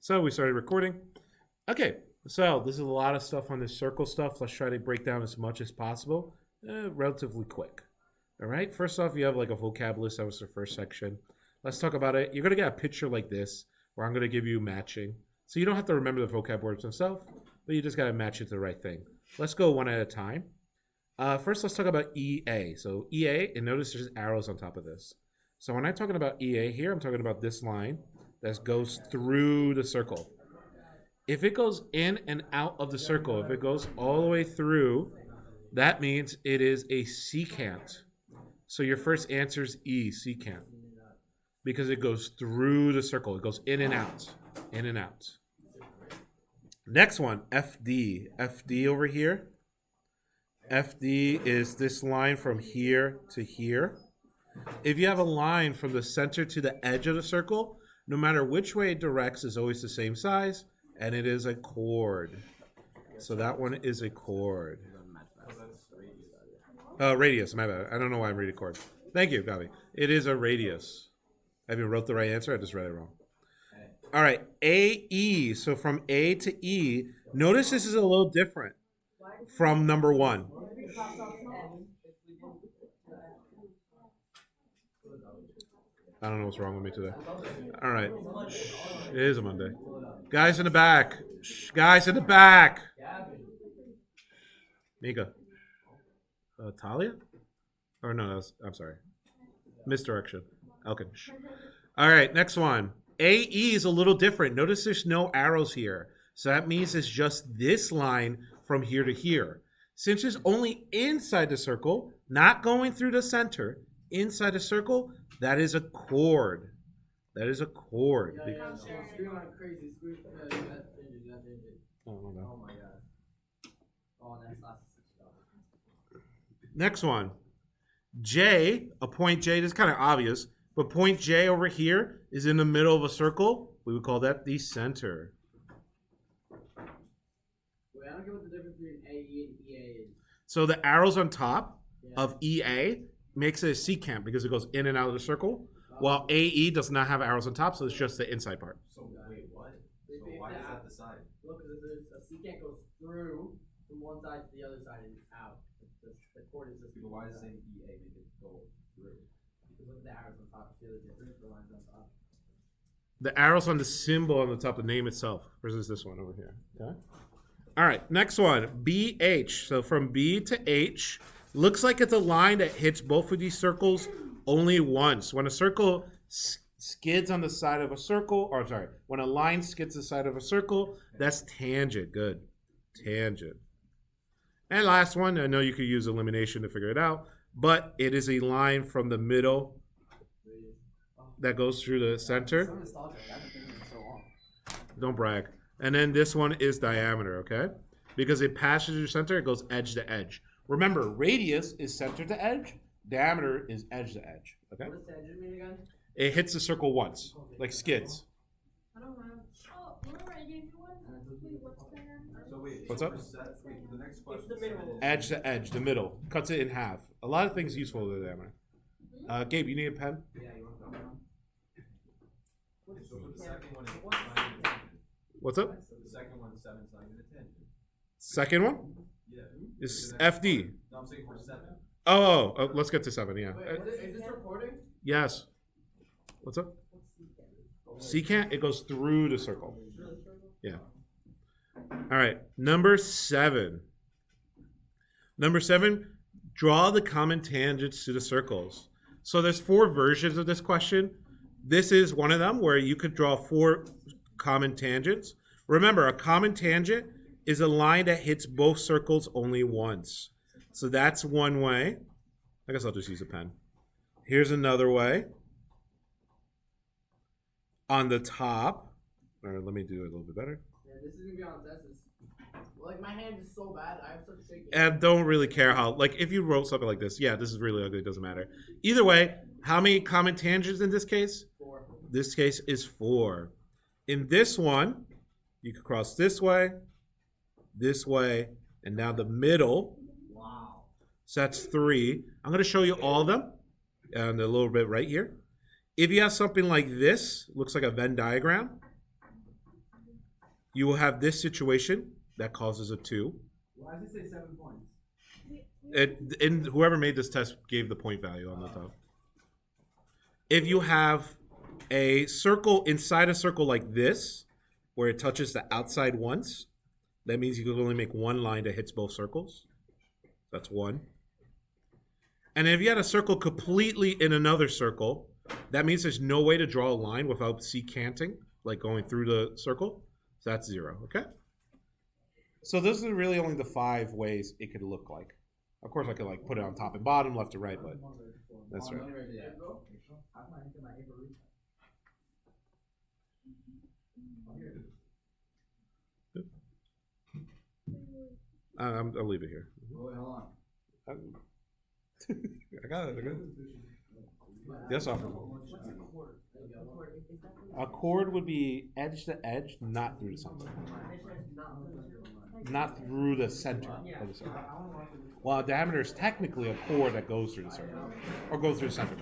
So we started recording. Okay, so this is a lot of stuff on this circle stuff. Let's try to break down as much as possible, relatively quick. All right, first off, you have like a vocab list. That was the first section. Let's talk about it. You're going to get a picture like this where I'm going to give you matching. So you don't have to remember the vocab words themselves, but you just got to match it to the right thing. Let's go one at a time. First, let's talk about EA. So EA, and notice there's arrows on top of this. So when I'm talking about EA here, I'm talking about this line that goes through the circle. If it goes in and out of the circle, if it goes all the way through, that means it is a secant. So your first answer is E, secant, because it goes through the circle. It goes in and out, in and out. Next one, FD. FD over here. FD is this line from here to here. If you have a line from the center to the edge of the circle, no matter which way it directs, is always the same size, and it is a chord. So that one is a chord. Radius, my bad. I don't know why I'm reading chord. Thank you, Gabi. It is a radius. I even wrote the right answer. I just read it wrong. All right, AE. So from A to E, notice this is a little different from number one. I don't know what's wrong with me today. All right. It is a Monday. Guys in the back. Guys in the back. Mika. Talia? Or no, I'm sorry. Misdirection. Okay. All right, next one. AE is a little different. Notice there's no arrows here. So that means it's just this line from here to here. Since it's only inside the circle, not going through the center, inside the circle, that is a chord. That is a chord. Oh my god. Next one. J, a point J, this is kind of obvious, but point J over here is in the middle of a circle. We would call that the center. Wait, I don't get what the difference between AE and EA is. So the arrows on top of EA makes it a secant because it goes in and out of the circle, while AE does not have arrows on top, so it's just the inside part. So wait, what? So why is that the side? Look, because a secant goes through from one side to the other side and out. The chord is just. But why does saying EA make it go through? Because look at the arrows on top. See the difference? The lines on top. The arrows on the symbol on the top, the name itself, versus this one over here. Okay. All right, next one, BH. So from B to H, looks like it's a line that hits both of these circles only once. When a circle skids on the side of a circle, or sorry, when a line skids the side of a circle, that's tangent. Good. Tangent. And last one, I know you could use elimination to figure it out, but it is a line from the middle that goes through the center. Don't brag. And then this one is diameter, okay? Because it passes through center, it goes edge to edge. Remember, radius is center to edge. Diameter is edge to edge, okay? What does tangent mean again? It hits the circle once, like skids. I don't know. Oh, remember I gave you one? Wait, what's that? So wait, What's up? Wait, the next question. It's the middle. Edge to edge, the middle. Cuts it in half. A lot of things useful with the diameter. Gabe, you need a pen? Yeah, you want to know? So for the second one, it's 9 and 10. What's up? So the second one, 7 is 9 and 10. Second one Yeah. is FD. No, I'm saying for 7. Oh, let's get to 7, yeah. Wait, is this recording? Yes. What's up? Secant, it goes through the circle. Yeah. All right, number 7. Number 7, draw the common tangents to the circles. So there's 4 versions of this question. This is one of them where you could draw 4 common tangents. Remember, a common tangent is a line that hits both circles only once. So that's one way. I guess I'll just use a pen. Here's another way. On the top, or let me do it a little bit better. Yeah, this is gonna be on tests. Like my hand is so bad, I have such shaking. And don't really care how, like if you wrote something like this, yeah, this is really ugly, it doesn't matter. Either way, how many common tangents in this case? 4. This case is 4. In this one, you could cross this way, and now the middle. Wow. So that's 3. I'm going to show you all of them, and a little bit right here. If you have something like this, looks like a Venn diagram. you will have this situation that causes a 2. Why does it say 7 points? And whoever made this test gave the point value on the top. If you have a circle inside a circle like this, where it touches the outside once, that means you can only make one line that hits both circles. That's 1. And if you had a circle completely in another circle, that means there's no way to draw a line without secanting, like going through the circle. So that's 0, okay? So those are really only the 5 ways it could look like. Of course, I could like put it on top and bottom, left to right, but that's right. I'll leave it here. Wait, hold on. I got it. Yes, officer. A chord would be edge to edge, not through the center. Not through the center of the circle. Well, a diameter is technically a chord that goes through the circle, or goes through the center.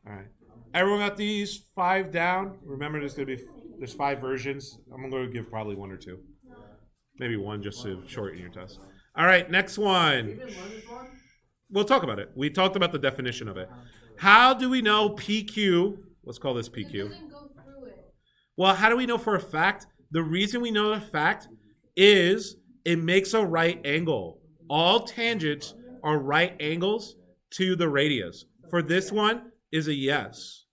All right. Everyone got these 5 down? Remember, there's 5 versions. I'm going to give probably 1 or 2. Maybe 1 just to shorten your test. All right, next one. We'll talk about it. We talked about the definition of it. How do we know PQ? Let's call this It PQ. doesn't go through it. Well, how do we know for a fact? The reason we know the fact is it makes a right angle. All tangents are right angles to the radius. For this one is a yes.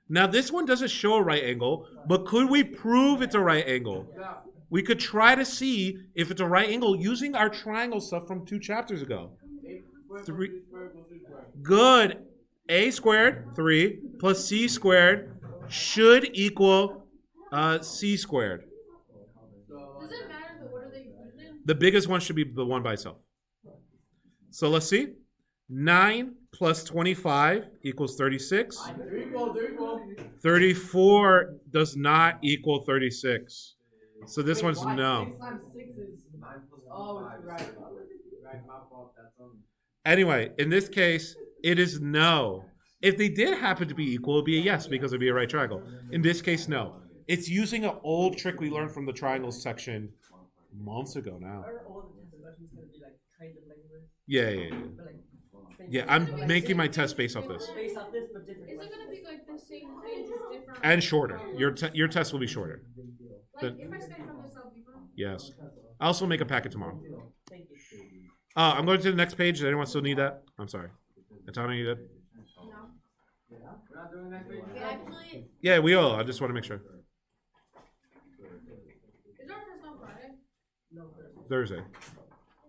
Now, this one doesn't show a right angle, but could we prove it's a right angle? We could try to see if it's a right angle using our triangle stuff from 2 chapters ago. 3. Good. A squared, 3, plus C squared should equal C squared. Does it matter the order they put it in? The biggest one should be the one by itself. So let's see. 9 plus 25 equals 36. 34 does not equal 36. So this one's no. 6 times 6 is 9 plus 1. Oh, right. Right, my fault. That's on me. Anyway, in this case, it is no. If they did happen to be equal, it would be a yes because it would be a right triangle. In this case, no. It's using an old trick we learned from the triangles section months ago now. Are all the test questions going to be like kind of like this? Yeah. But like, Yeah, I'm making my test based off this. based off this, but different. Is it gonna be like the same thing, just different? And shorter. Your test will be shorter. Like if I study from this, I'll be fine. Yes. I'll also make a packet tomorrow. Thank you. I'm going to the next page. Does anyone still need that? I'm sorry. Antonio, you did? No. We're not doing the next week. We actually, Yeah, we all. I just want to make sure. is our test on Friday? No, Thursday. It's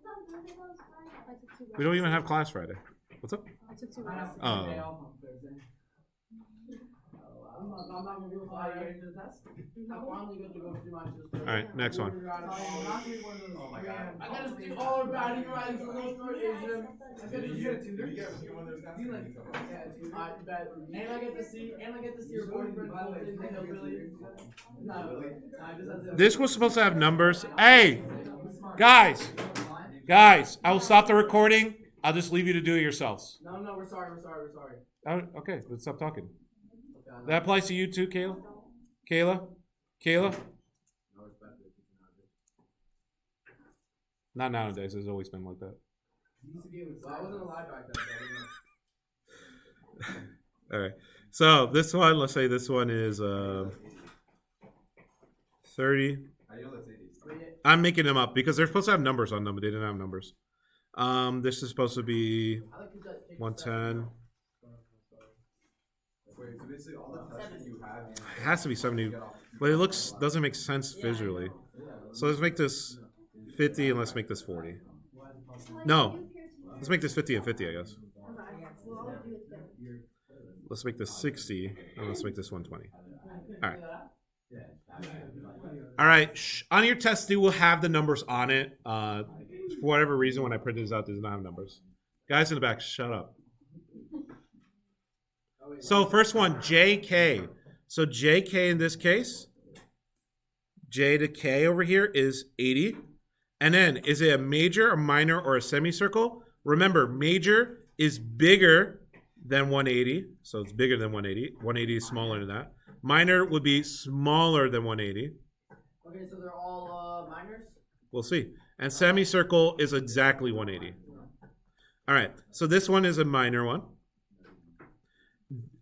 on Thursday, though, it's Friday. I took 2 We don't even have class Friday. What's up? I took 2 I have to take Oh. a day off on Thursday. I'm not gonna do it while you're into the test. I'm finally going to go through my system. All right, next one. Oh my god. I gotta do all about it, right? So no short Asian. I gotta Did do you it. get one of those guys? I bet. And I get to see your boyfriend Colton, the hillbilly. No, I just have to. This was supposed to have numbers. Hey, guys, I will stop the recording. I'll just leave you to do it yourselves. No, we're sorry. Oh, okay, let's stop talking. Okay, That applies to you too, Kayla? Kayla? Not nowadays. It's always been like that. well, I wasn't alive back then, so I don't know. All right. So this one, let's say this one is 30. I know that's 80. I'm making them up because they're supposed to have numbers on them, but they didn't have numbers. This is supposed to be I like to take 110. Wait, so basically all the tests that you have, It has to be 70, but it doesn't make sense visually. So let's make this 50 and let's make this 40. No, let's make this 50 and 50, I guess. Let's make this 60 and let's make this 120. All right. All right. On your test, you will have the numbers on it. For whatever reason, when I print this out, it does not have numbers. Guys in the back, shut up. So first one, JK. So JK in this case, J to K over here is 80. And then is it a major, a minor, or a semicircle? Remember, major is bigger than 180. So it's bigger than 180. 180 is smaller than that. Minor would be smaller than 180. Okay, so they're all minors? We'll see. And semicircle is exactly 180. All right, so this one is a minor one.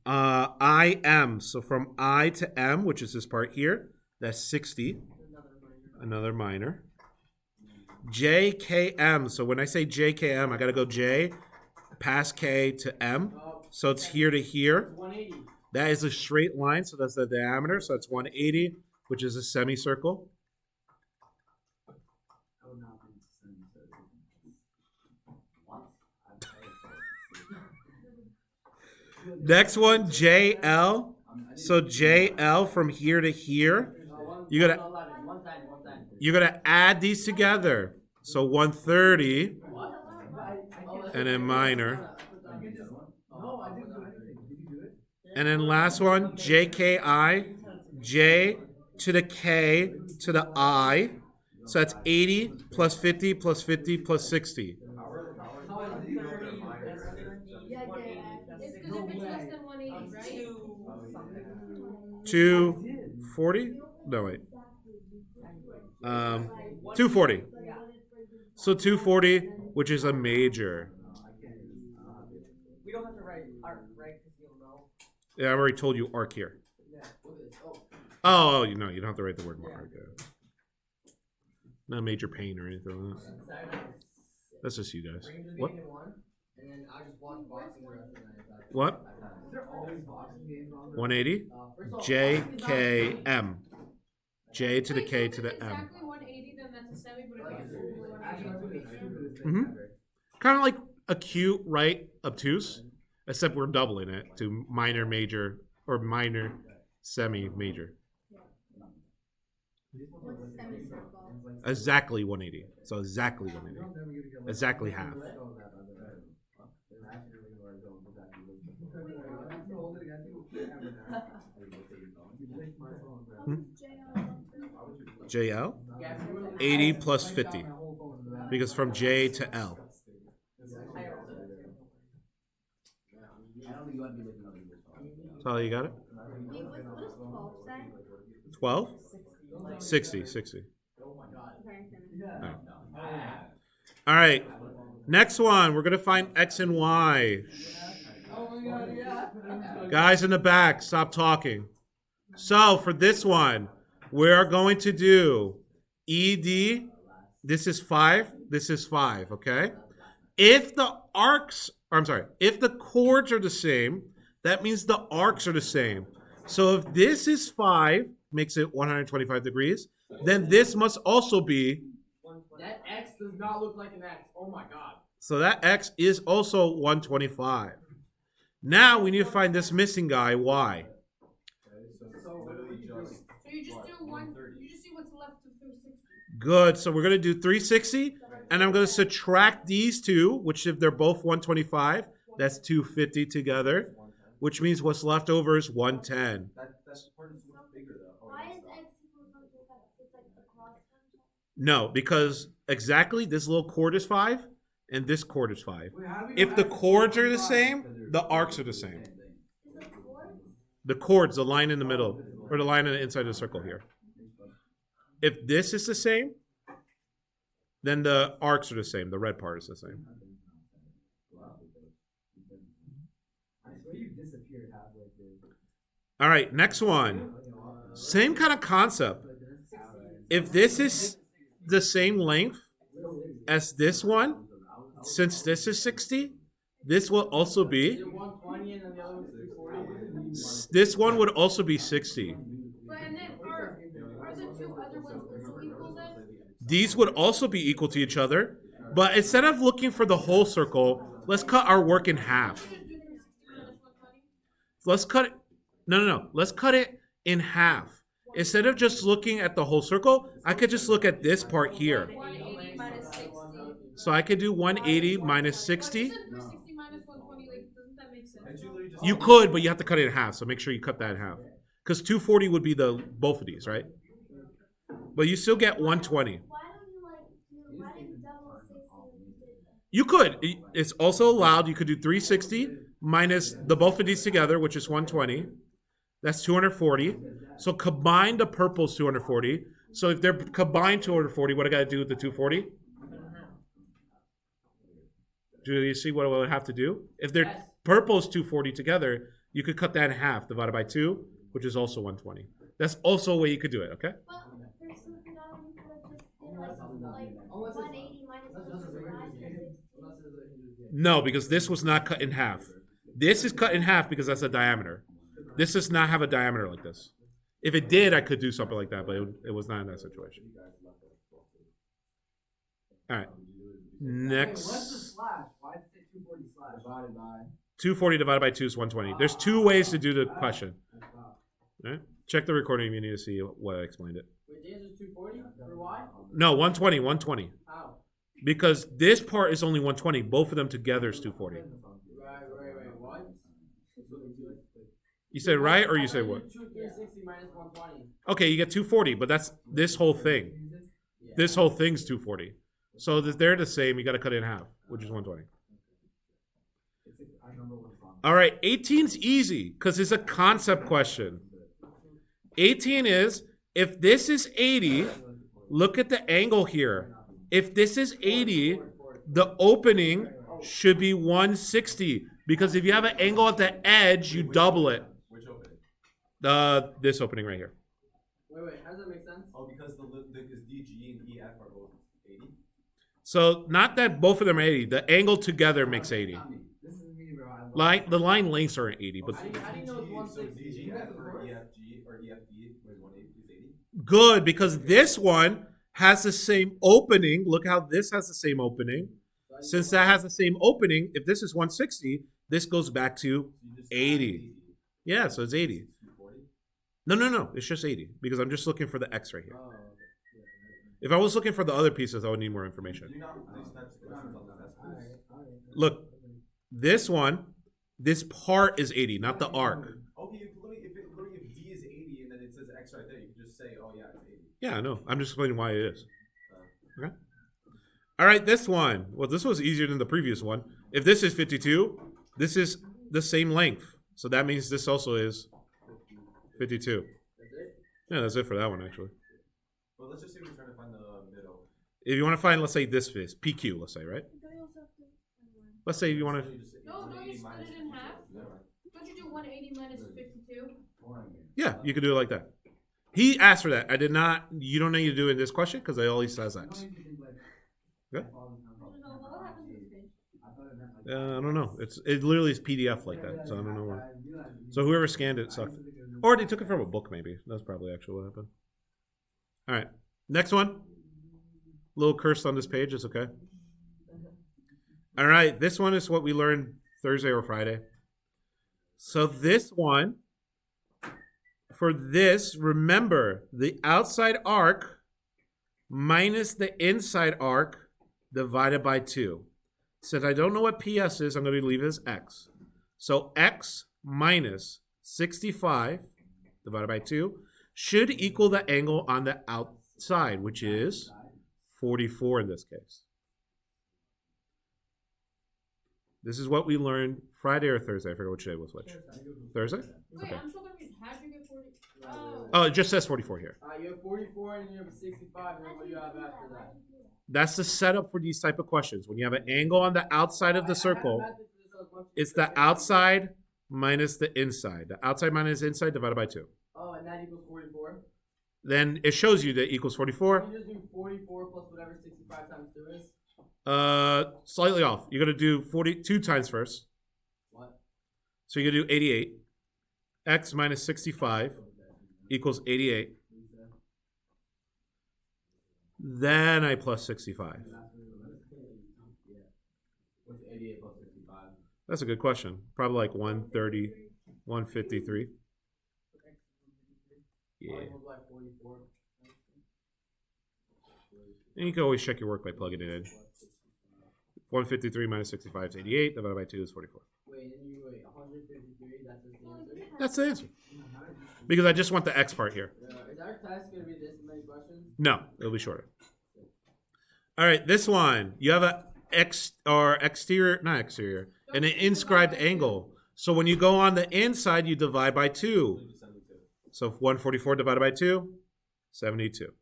IM, so from I to M, which is this part here, that's 60. Another minor. JKM, so when I say JKM, I got to go J, past K to M. So it's here to here. 180. That is a straight line, so that's the diameter. So it's 180, which is a semicircle. Next one, JL. So JL from here to here. You gotta 110. you're gonna add these together. So 130 and then minor. No, I didn't do anything. Did you do it? And then last one, JKI, J to the K to the I. So that's 80 plus 50 plus 50 plus 60. It's because if it's less than 180, right? 240? No, wait. 240. So 240, which is a major. We don't have to write art, right? Because you'll know. Yeah, I already told you arc here. Yeah, look at this. Oh, you know, you don't have to write the word arc. Yeah. Not major pain or anything like that. That's just you guys. What? And then I just watch boxing the rest of the night. What? Is there always boxing games on? 180? JKM. J to the K to the M. Exactly 180, then that's a semi, but if it's over 180. Mm-hmm. Kind of like acute, right? Obtuse. Except we're doubling it to minor, major, or minor, semi, major. Exactly 180. So exactly 180. Exactly half. JL? 80 plus 50. Because from J to L. So you got it? Wait, what does 12 say? 12? 60. 60. All right. Next one. We're going to find X and Y. Guys in the back, stop talking. So for this one, we're going to do ED. This is 5. This is 5, okay? If the if the chords are the same, that means the arcs are the same. So if this is 5, makes it 125 degrees, then this must also be. That X does not look like an X. Oh my god. So that X is also 125. Now we need to find this missing guy, Y. So you just do one, you just see what's left of 360. Good. So we're going to do 360, and I'm going to subtract these two, which if they're both 125, that's 250 together, which means what's left over is 110. That's part of what's bigger though. Why is X equal to 125? It's like across them? No, because exactly this little chord is 5, and this chord is 5. If the chords are the same, the arcs are the same. Is it chords? The chords, the line in the middle, or the line on the inside of the circle here. If this is the same, then the arcs are the same. The red part is the same. All right, next one. Same kind of concept. If this is the same length as this one, since this is 60, this will also be. 120 and then the other one's 340. This one would also be 60. But and then are the two other ones also equal then? These would also be equal to each other, but instead of looking for the whole circle, let's cut our work in half. Let's cut it. No. Let's cut it in half. Instead of just looking at the whole circle, I could just look at this part here. 180 minus 60. So I could do 180 minus 60. 360 minus 120, like, doesn't that make sense? You could, but you have to cut it in half. So make sure you cut that in half. Because 240 would be the both of these, right? But you still get 120. Why didn't you double 60 like you did that? You could. It's also allowed. You could do 360 minus the both of these together, which is 120. That's 240. So combine the purple's 240. So if they're combined 240, what I got to do with the 240? Do you see what I would have to do? If they're Yes. purple's 240 together, you could cut that in half, divided by 2, which is also 120. That's also a way you could do it, okay? But there's something that we could have just did like Unless it's- 180 minus 165 is 60. No, because this was not cut in half. This is cut in half because that's a diameter. This does not have a diameter like this. If it did, I could do something like that, but it was not in that situation. All right. Next. Wait, what's the slash? Why did it say 240 slash? Divided by. 240 divided by 2 is 120. There's two ways to do the question. All right? Check the recording if you need to see what I explained it. Wait, the answer's 240 for why? No, 120, 120. How? Because this part is only 120. Both of them together is 240. Right, what? You said right or you said what? 360 minus 120. Okay, you get 240, but that's this whole thing. This whole thing's 240. So they're the same. You got to cut it in half, which is 120. All right, 18's easy because it's a concept question. 18 is, if this is 80, look at the angle here. If this is 80, the opening should be 160 because if you have an angle at the edge, you double it. Which opening? This opening right here. Wait, how does that make sense? Oh, because because DG and EF are both 80. So not that both of them are 80. The angle together makes 80. The line lengths are 80, but How do you know it's So 160? DG You got F the for course? EFG or EFD was 180 is 80. good because this one has the same opening. Look how this has the same opening. Since that has the same opening, if this is 160, this goes back to So you just 80. Yeah, so it's 80. 240. No. It's just 80 because I'm just looking for the X right here. Oh, okay. If I was looking for the other pieces, I would need more information. Do you not these types of questions on the test, please? Look, this one, this part is 80, not the arc. Okay, if D is 80 and then it says X right there, you can just say, oh yeah, it's 80. Yeah, I know. I'm just explaining why it is. Okay. All right, this one. Well, this was easier than the previous one. If this is 52, this is the same length. So that means this also is 52. That's it? Yeah, that's it for that one, actually. Well, let's just say we're trying to find the middle. If you want to find, let's say this is PQ, let's say, right? Don't you also have to- Let's say you want to. No, don't you split it in half? Don't you do 180 minus 52? Yeah, you could do it like that. He asked for that. I did not. You don't need to do it in this question because it always says X. Yeah. What happens to this page? I don't know. It literally is PDF like that, so I don't know why. So whoever scanned it sucked, or they took it from a book. Maybe that's probably actually what happened. All right, next one. A little cursed on this page. It's okay. All right, this one is what we learned Thursday or Friday. So this one, for this, remember the outside arc minus the inside arc divided by 2. Since I don't know what PS is, I'm going to leave it as X. So X minus 65 divided by 2 should equal the angle on the outside, which is 44 in this case. This is what we learned Friday or Thursday. I forget which day was which. Thursday? Wait, Okay. I'm so confused. How'd you get 40? Oh. Oh, it just says 44 here. You have 44 and you have 65, and then what do you have after that? That's the setup for these type of questions. When you have an angle on the outside of the circle, it's the outside minus the inside. The outside minus the inside divided by 2. Oh, and that equals 44? Then it shows you that equals 44. Can you just do 44 plus whatever 65 times 2 is? Slightly off. You're going to do 42 times first. What? So you're going to do 88. X minus 65 equals 88. Then I plus 65. What's 88 plus 65? That's a good question. Probably like 130, 153. Yeah. Multiply 44. And you can always check your work by plugging it in. 153 minus 65 is 88. Divided by 2 is 44. Wait, 153, that's just the answer? That's the answer. Because I just want the X part here. Is our test going to be this many questions? No, it'll be shorter. All right, this one. You have a an inscribed angle. So when you go on the inside, you divide by 2. So 144 divided by 2, 72.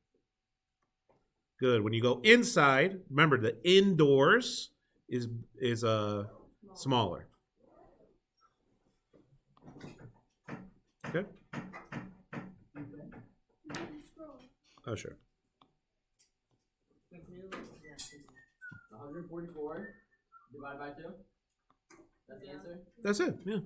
Good. When you go inside, remember the indoors is smaller. Okay. Oh, sure. 144 divided by 2. That's the answer. That's it. Yeah.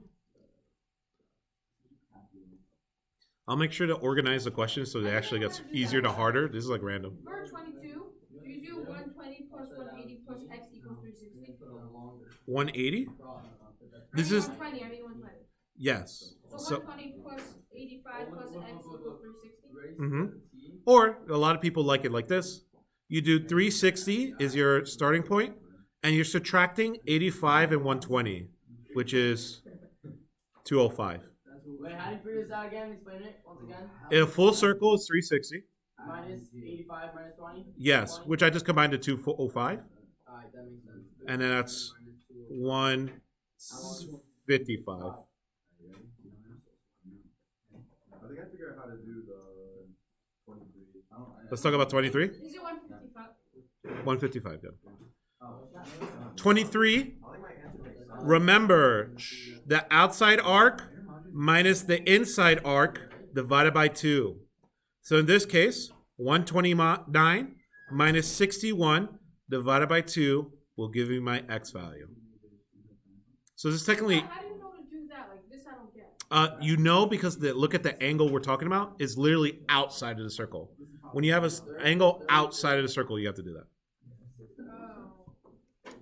I'll make sure to organize the questions so it actually gets easier to harder. This is like random. For 22, do you do 120 plus 180 plus x equals 360? 180? This is 120, I mean 120. yes. So 120 plus 85 plus x equals 360? Mm-hmm. Or a lot of people like it like this. You do 360 is your starting point, and you're subtracting 85 and 120, which is 205. Wait, how do you figure this out again? Explain it once again. In a full circle is 360. Minus 85 minus 20? Yes, 20? which I just combined to 205. Alright, that makes sense. And then that's 155. I think I figured out how to do the 23. Let's talk about 23. Is it 155? 155, yeah. 23, I think my answer makes sense. remember, the outside arc minus the inside arc divided by 2. So in this case, 129 minus 61 divided by 2 will give me my x value. So this is technically, How do you know to do that? Like this, I don't get. you know, because look at the angle we're talking about is literally outside of the circle. When you have an angle outside of the circle, you have to do that.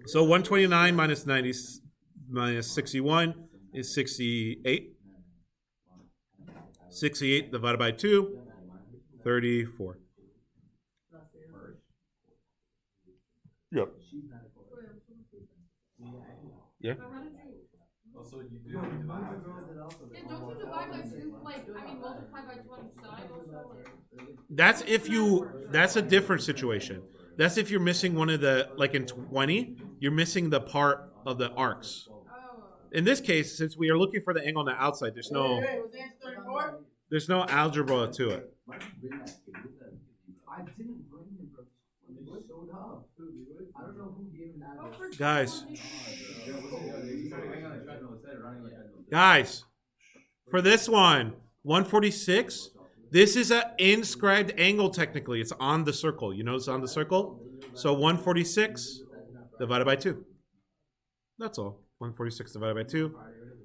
So 129 minus 90 minus 61 is 68. 68 divided by 2, 34. Yep. Yeah. But how did you? Also, you do divide by Yeah, don't you divide by 2? Like, I mean, multiply by 2 on each side also? That's a different situation. That's if you're missing one of the, like in 20, you're missing the part of the arcs. Oh. In this case, since we are looking for the angle on the outside, Wait, was the answer 34? there's no algebra to it. I didn't bring him, bro. When they showed up. I don't know who gave him that. Oh, for Guys. $2. Guys, for this one, 146, this is an inscribed angle technically. It's on the circle. You notice on the circle? So 146 divided by 2. That's all. 146 divided by 2,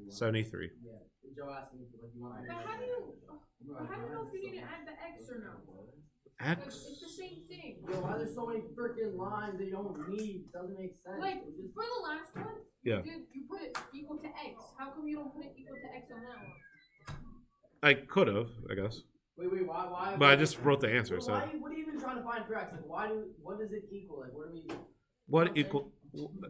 73. Joe asked me if you want But how do you know if you need to add the x or no? Like, X? it's the same thing. Yo, why there's so many freaking lines that you don't need? Doesn't make sense. Like, It's just- for the last one, Yeah. you put it equal to x. How come you don't put it equal to x on that one? I could have, I guess. Wait, why? But I just wrote the answer. What So are you even trying to find for x? Like, what does it equal? Like, what do we? what equal?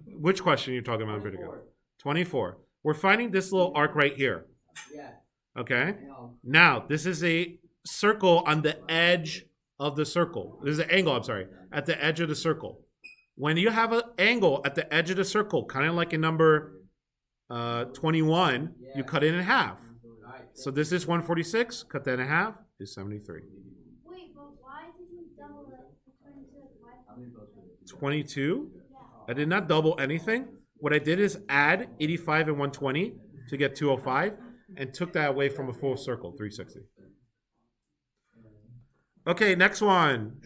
Which question are you talking about? Pretty good. 24. We're finding this little arc right here. Yeah. Okay. Now this is a circle on the edge of the circle. This is an angle. I'm sorry, at the edge of the circle. When you have an angle at the edge of the circle, kind of like in number 21, you cut it in half. Alright. So this is 146. Cut that in half is 73. Wait, but why did you double it between two? Why? 22. I did not double anything. What I did is add 85 and 120 to get 205 and took that away from a full circle, 360. Okay, next one.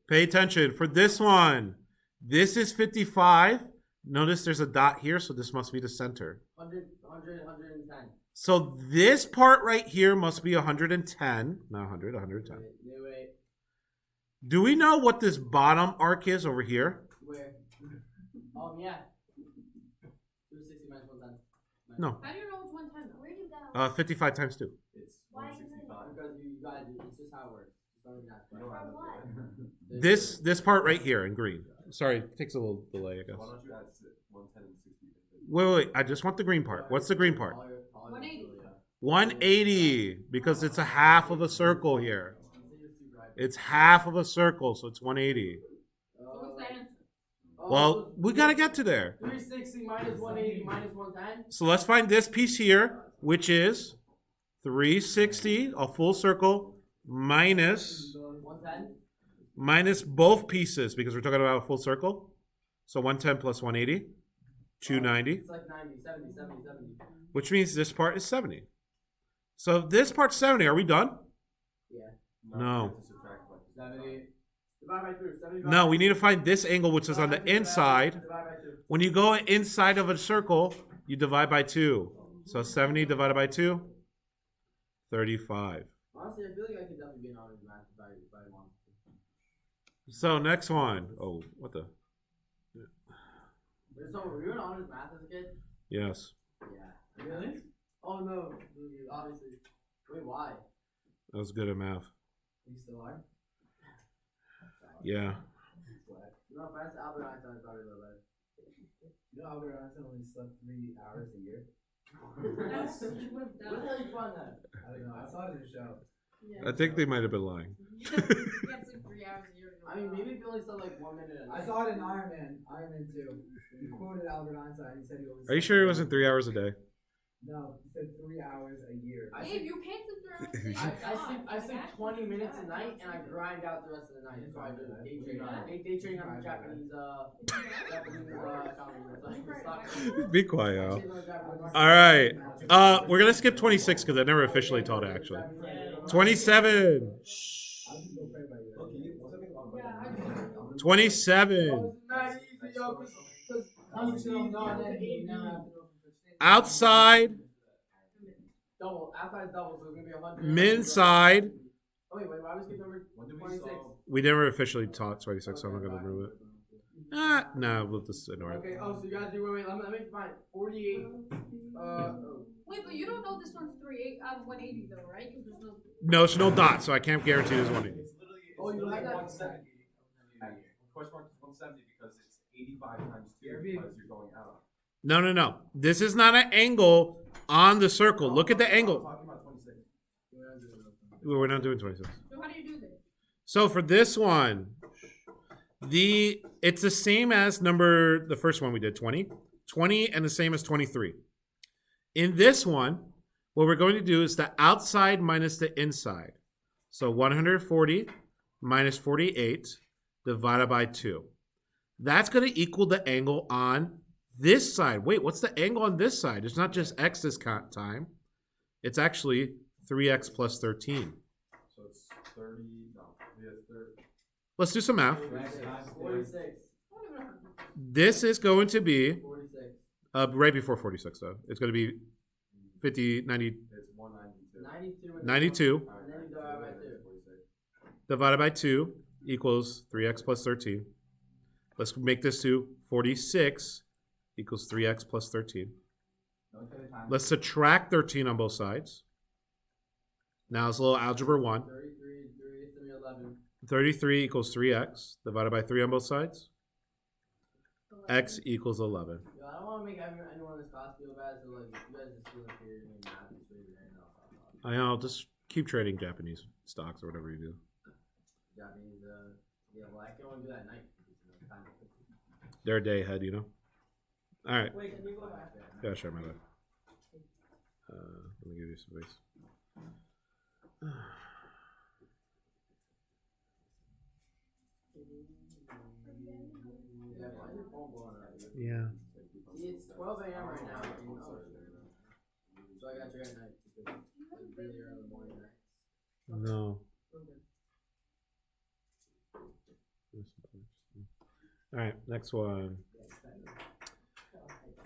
Pay attention. For this one, this is 55. Notice there's a dot here, so this must be the center. 100, 110. So this part right here must be 110. Not 100, 110. Wait. Do we know what this bottom arc is over here? Where? Yeah. 260 minus 110. No. How do you know it's 110 though? Where'd you go? 55 times 2. It's Why is it? 165. Because you guys, it's just how it works. Just don't even ask You don't why. have For what? it. This part right here in green. Sorry, it takes a little delay, I guess. Why don't you add 110 and 60? Wait. I just want the green part. What's the green part? 180. 180, because it's a half of a circle here. It's half of a circle, so it's 180. So what's the answer? Well, we got to get to there. 360 minus 180 minus 110. So let's find this piece here which is 360, a full circle, minus 110. minus both pieces, because we're talking about a full circle. So 110 plus 180, 290, It's like 90, 70, 70, 70. which means this part is 70. So if this part's 70, are we done? Yeah. No. 70. Divide by 2. 70 No, we need to find this angle, which is on the inside. Divide by 2. When you go inside of a circle, you divide by 2. So 70 divided by 2, 35. Honestly, I feel like I could definitely be an honors math if I wanted to. So next one. Oh, what the? So, were you in honors math as a kid? Yes, Yeah. Really? Oh no, obviously. Wait, why? I was good at math. You still are? Yeah. No offense, Albert Einstein is probably a little better. You know Albert Einstein only slept 3 hours a year? That's you would have Where the hell done. you find that? I don't know. I saw it in the show. Yeah. I think they might have been lying. You have to sleep 3 hours a year. I mean, maybe if you only slept like 1 minute. I saw it in Iron Man 2. He quoted Albert Einstein. He said he only Are you slept sure it 3 wasn't 3 hours a day? No, he said 3 hours a year. Babe, you can't sleep 3 hours a day. I sleep 20 minutes a night and I grind out the rest of the night. That's why I do day trading. Day trading on the Japanese economy. Be quiet, Al. All right. We're gonna skip 26 because I never officially taught it. Actually, 27. I can go pray by you. Look, can you, what's that thing about Yeah, I money? 27. Double. Outside, Outside double, so it's gonna be 100. minside. Oh, wait, why was skip number When did we 26? solve? We never officially taught 26, so I'm not gonna remove it. No, we'll just ignore it. Okay, oh, so you gotta do, wait, let me find 48. Wait, but you don't know this one's 3 out of 180 though, right? Because there's no. No, it's no dot, so I can't guarantee this one. It's literally, it's Oh, you literally like that? 170. Question mark is 170 because it's 85 times 2 because you're going out. No. This is not an angle on the circle. Look at the I'm angle. talking about 26. We're not doing 26. So how do you do this? So for this one, it's the same as the first one we did, 20. 20 and the same as 23. In this one, what we're going to do is the outside minus the inside. So 140 minus 48 divided by 2. That's going to equal the angle on this side. Wait, what's the angle on this side? It's not just x this time. It's actually 3x plus 13. So it's 30, no, we have 30. Let's do some math. 46. This is going to be 46. right before 46, though. It's going to be 50, 90, It's 192. 92 And then you divide by 2. divided by 2 equals 3x plus 13. Let's make this to 46 equals 3x plus 13. Let's subtract 13 on both sides. Now it's a little algebra 1. 33, 3, 11. 33 equals 3x divided by 3 on both sides. X equals 11. Yo, I don't want to make anyone in this class feel bad, so like, if you guys just feel like you're doing math, just raise your hand off. I know, just keep trading Japanese stocks or whatever you do. Japanese, yeah, well, I can only do that at night. Kind of. They're a day ahead, you know? All right. Wait, can you go back there? Yeah, sure, my bad. Let me give you some space. Yeah, why is your phone blowing up? Yeah. See, it's 12 a.m. right now. So I got you at night because it's like really early morning night. No. All right, next one.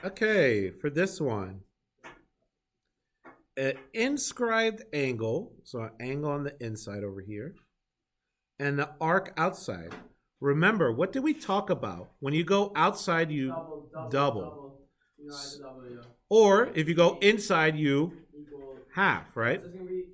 Okay, for this one, an inscribed angle, so an angle on the inside over here, and the arc outside. Remember, what did we talk about? When you go outside, you double. You know, I have to double, yeah. Or if you go inside, you Equal. half, right? So it's gonna be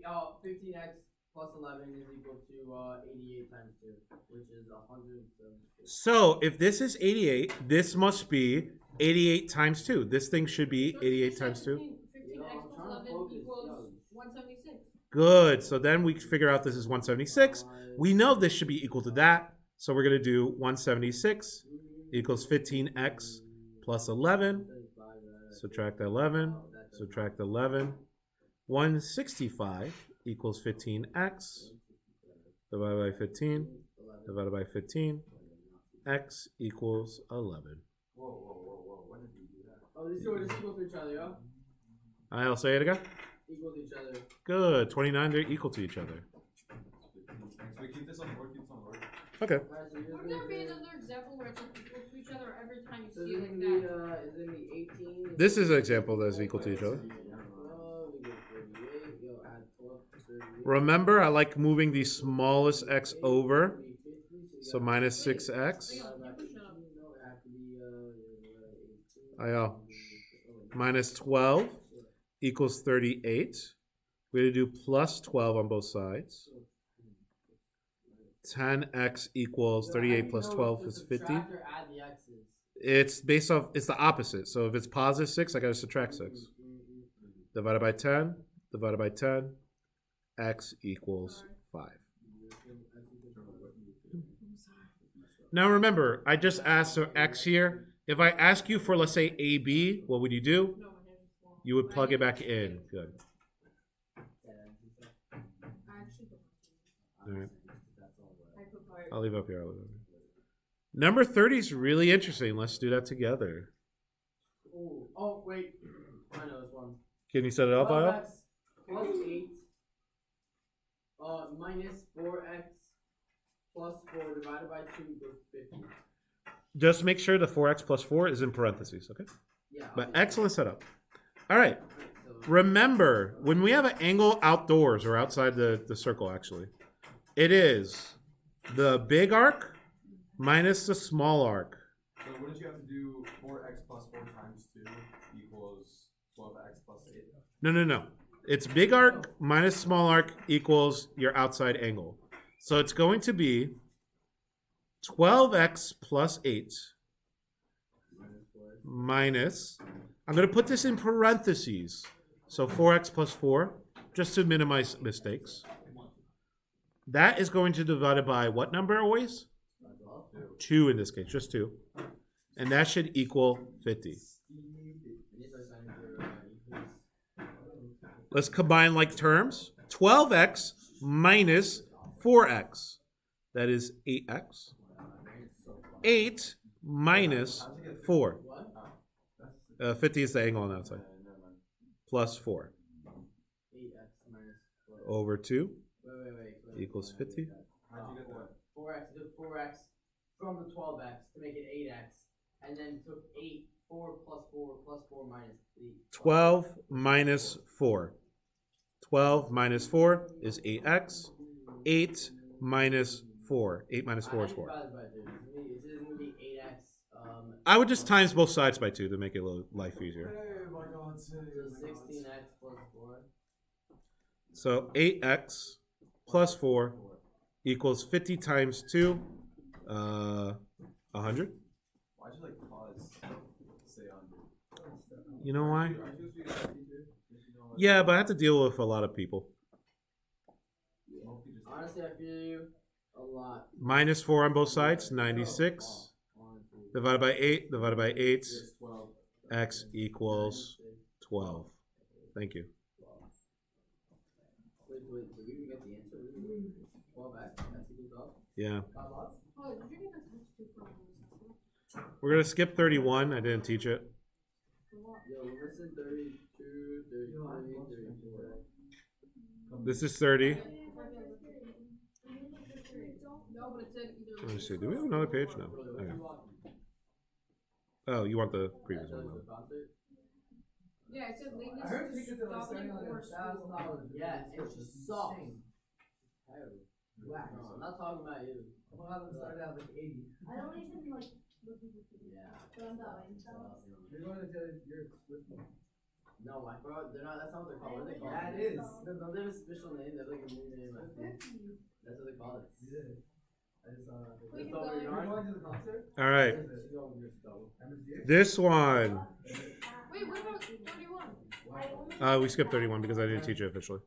15x plus 11 is equal to 88 times 2, which is 176. So if this is 88, this must be 88 times 2. This thing should be 88 times 2. 15x plus 11 equals 176. Good. So then we figure out this is 176. We know this should be equal to that. So we're going to do 176 equals 15x plus 11. Subtract 11. Subtract 11. 165 equals 15x divided by 15 divided by 15. X equals 11. Whoa. When did we do that? Oh, these two are just equal to each other, yo. I'll say it again. Equal to each other. Good. 29, they're equal to each other. Thanks. We keep this on the board. Keep this on the board. Okay. Alright, so yours Would there be another example where it's like equal to each other every time you So see is it it like gonna be that? is it gonna be 18? This is an example that's equal to each other. We get 48. Yo, add 12 to 38. Remember, I like moving the smallest x over. It'll be 50, So you got minus Wait, 6x. divided by 18. No, it has to be 18. Minus 12 equals 38. We're going to do plus 12 on both sides. 10x equals 38 plus 12 is 50. Subtract or add the x's. It's based off, it's the opposite. So if it's positive 6, I got to subtract 6. Divided by 10, divided by 10, x equals 5. Now remember, I just asked for x here. If I ask you for, let's say, AB, what would you do? No, my hands are small. You would plug it back in. Good. I actually don't. All right. I put by I'll leave it up here. Number 30 is really interesting. Let's do that together. Ooh. Oh, wait. I know this one. Can you set it up, Io? 12x plus 8 minus 4x plus 4 divided by 2 equals 50. Just make sure the 4x plus 4 is in parentheses, okay? Yeah. But excellent setup. All right. So, Remember, when we have an angle outdoors or outside the circle, actually, it is the big arc minus the small arc. So wouldn't you have to do 4x plus 4 times 2 equals 12x plus 8? No. It's big arc minus small arc equals your outside angle. So it's going to be 12x plus 8 minus, I'm going to put this in parentheses. So 4x plus 4, just to minimize mistakes. That is going to be divided by what number always? 2 in this case, just 2. And that should equal 50. Let's combine like terms. 12x minus 4x. That is 8x. 8 minus 4. 50 is the angle on the outside. Plus 4. 8x minus 4. Over 2 Wait. equals 50. How'd you get that? 4x. I took 4x from the 12x to make it 8x. And then took 4 plus 4 minus 8. 12 minus 4. 12 minus 4 is 8x. 8 minus 4. 8 minus 4 is 4. It's going to be 8x. I would just times both sides by 2 to make it a little life easier. So 16x plus 4. So 8x plus 4 equals 50 times 2, 100. Why'd you like pause? Say 100. You know why? Aren't you supposed to be a teacher? Don't you know what- Yeah, but I have to deal with a lot of people. Honestly, I feel you a lot. Minus 4 on both sides, 96. Divided by 8, divided by 8. 12. X equals 12. Thank you. Wait, did we even get the answer? 12x? X equals 12? Yeah. Oh, did you get the text too from this? We're going to skip 31. I didn't teach it. Yo, we're missing 32, 33, 34. This is 30. No, but it said either. Let me see. Do we have another page? No. Okay. Oh, you want the previous one? The concert? Yeah, it said I heard the lateness tickets are like starting stopping on or like school. $1,000. Yeah, and she sucks. Terrible. Whack. No, I'm not talking about you. I'm gonna have them start out like 80. I don't even like look at the Yeah. but I'm going. You're going to your No, I forgot. They're not. That's not what they're called. What are they called? That is. No, don't they have a special name? They have like a new name. I think. That's what they call it. Yeah. I just saw that. Wait, That's over your You're yard. going to the concert? All right. She's over your stove. MSG? This one. Wait, what about 31? We skipped 31 because I didn't teach it officially.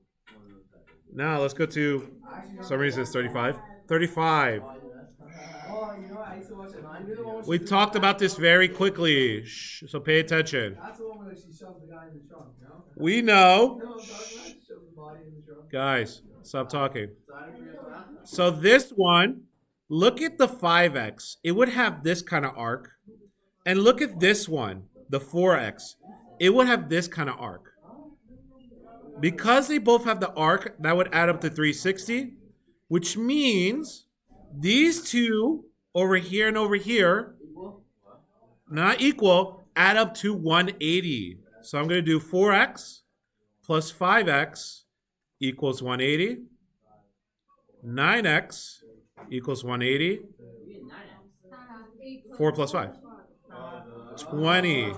Now let's go to, for some reason it's 35. 35. Oh, you know what? I used to watch it. I knew the one. We talked about this very quickly, so pay attention. That's the one where like, she shoved the guy in the trunk, you know? We know. No, I'm talking about? Guys, stop talking. So I didn't forget that. So this one, look at the 5x. It would have this kind of arc. And look at this one, the 4x. It would have this kind of arc. Because they both have the arc, that would add up to 360, which means these two over here and over here, not equal, add up to 180. So I'm going to do 4x plus 5x equals 180. 9x equals 180. 4 plus 5. 20.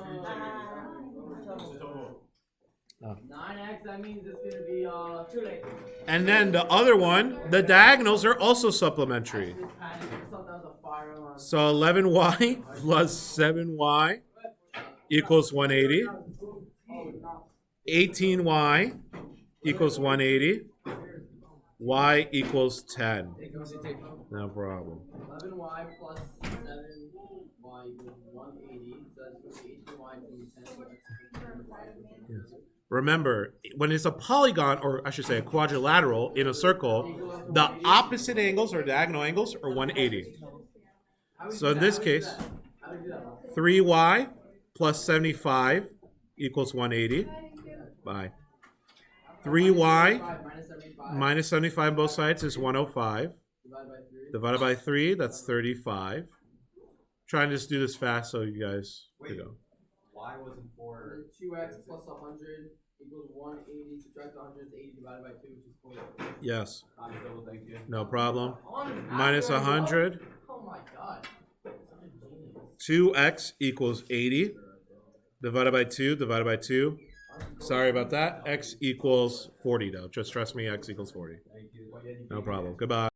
9x, that means it's gonna be too late. And then the other one, the diagonals are also supplementary. This panic, I thought that was a fire alarm. So 11y plus 7y equals 180. 18y equals 180. Y equals 10. No problem. 11y plus 7y equals 180. So that's 18y to 10. Yes. Remember, when it's a polygon, or I should say a quadrilateral in a circle, the opposite angles or diagonal angles are 180. So in this case, 3y plus 75 equals 180. Bye. 3y minus 75 on both sides is 105. Divided by 3, that's 35. Trying to just do this fast so you guys can go. Y wasn't 4. 2x plus 100 equals 180. Subtract 100 is 80 divided by 2, which is 40. Yes, Double, thank you. no problem. Honest, Minus 100. Oh my god. Such a genius. 2x equals 80. Divided by 2, divided by 2. Sorry about that. X equals 40, though. Just trust me, x equals 40. Thank you. No problem. Goodbye.